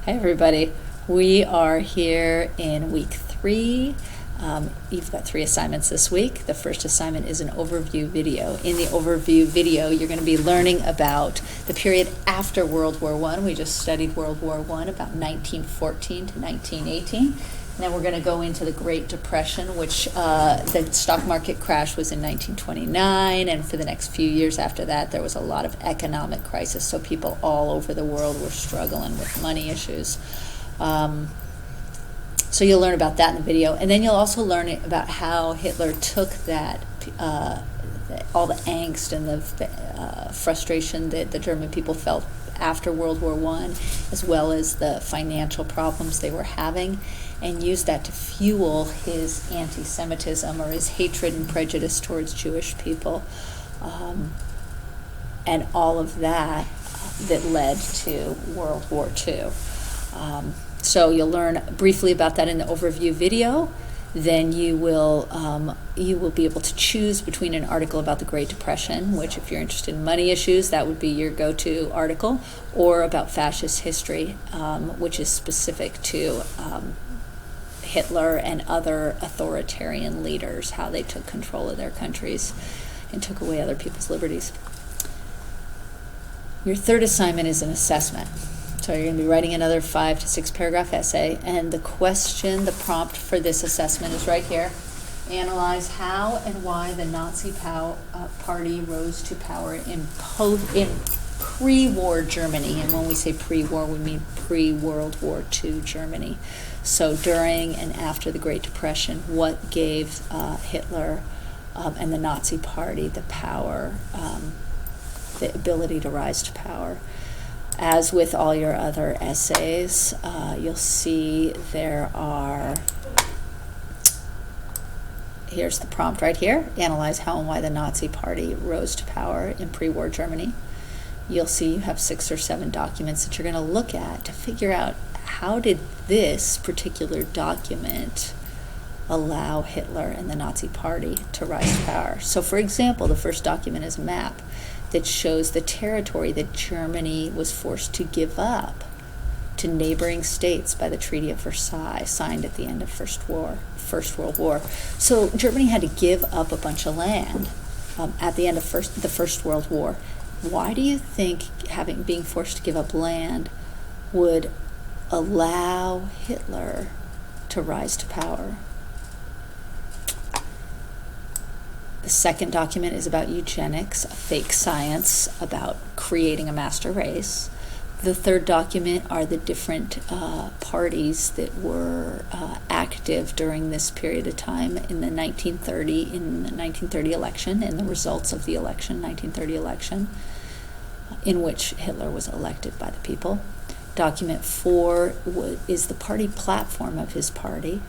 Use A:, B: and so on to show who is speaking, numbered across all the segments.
A: Hi everybody, we are here in week 3. You've got 3 assignments this week. The first assignment is an overview video. In the overview video, you're going to be learning about the period after World War I. We just studied World War I, about 1914 to 1918. And then we're going to go into the Great Depression, which the stock market crash was in 1929, and for the next few years after that, there was a lot of economic crisis, so people all over the world were struggling with money issues. So you'll learn about that in the video, and then you'll also learn about how Hitler took that, all the angst and the frustration that the German people felt after World War I, as well as the financial problems they were having, and used that to fuel his anti-Semitism, or his hatred and prejudice towards Jewish people, and all of that that led to World War II. So you'll learn briefly about that in the overview video. Then you will be able to choose between an article about the Great Depression, which if you're interested in money issues, that would be your go-to article, or about fascist history, which is specific to Hitler and other authoritarian leaders, how they took control of their countries and took away other people's liberties. Your third assignment is an assessment. So you're going to be writing another 5 to 6 paragraph essay, and the prompt for this assessment is right here. Analyze how and why the Nazi party rose to power in pre-war Germany. And when we say pre-war, we mean pre-World War II Germany. So during and after the Great Depression, what gave Hitler and the Nazi party the power, the ability to rise to power? As with all your other essays, you'll see here's the prompt right here. Analyze how and why the Nazi party rose to power in pre-war Germany. You'll see you have 6 or 7 documents that you're going to look at to figure out how did this particular document allow Hitler and the Nazi party to rise to power. So for example, the first document is a map that shows the territory that Germany was forced to give up to neighboring states by the Treaty of Versailles, signed at the end of First World War. So Germany had to give up a bunch of land at the end of the First World War. Why do you think being forced to give up land would allow Hitler to rise to power? The second document is about eugenics, a fake science about creating a master race. The third document are the different parties that were active during this period of time in the 1930 election, and the results of the 1930 election, in which Hitler was elected by the people. Document 4 is the party platform of his party,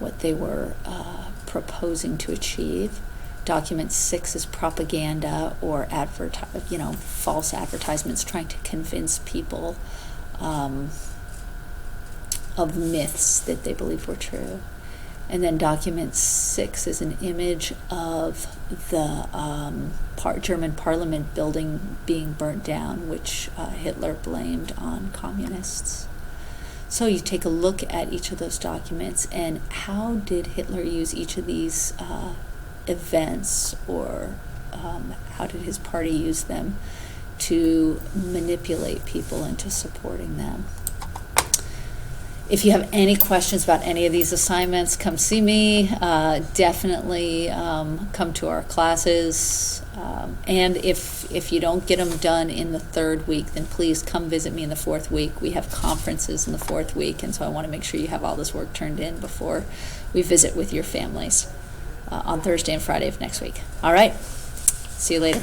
A: what they were proposing to achieve. Document 6 is propaganda, or false advertisements trying to convince people of myths that they believed were true. And then document 6 is an image of the German parliament building being burnt down, which Hitler blamed on communists. So you take a look at each of those documents, and how did Hitler use each of these events, or how did his party use them to manipulate people into supporting them? If you have any questions about any of these assignments, come see me. Definitely come to our classes. And if you don't get them done in the 3rd week, then please come visit me in the 4th week. We have conferences in the 4th week, and so I want to make sure you have all this work turned in before we visit with your families on Thursday and Friday of next week. All right. See you later.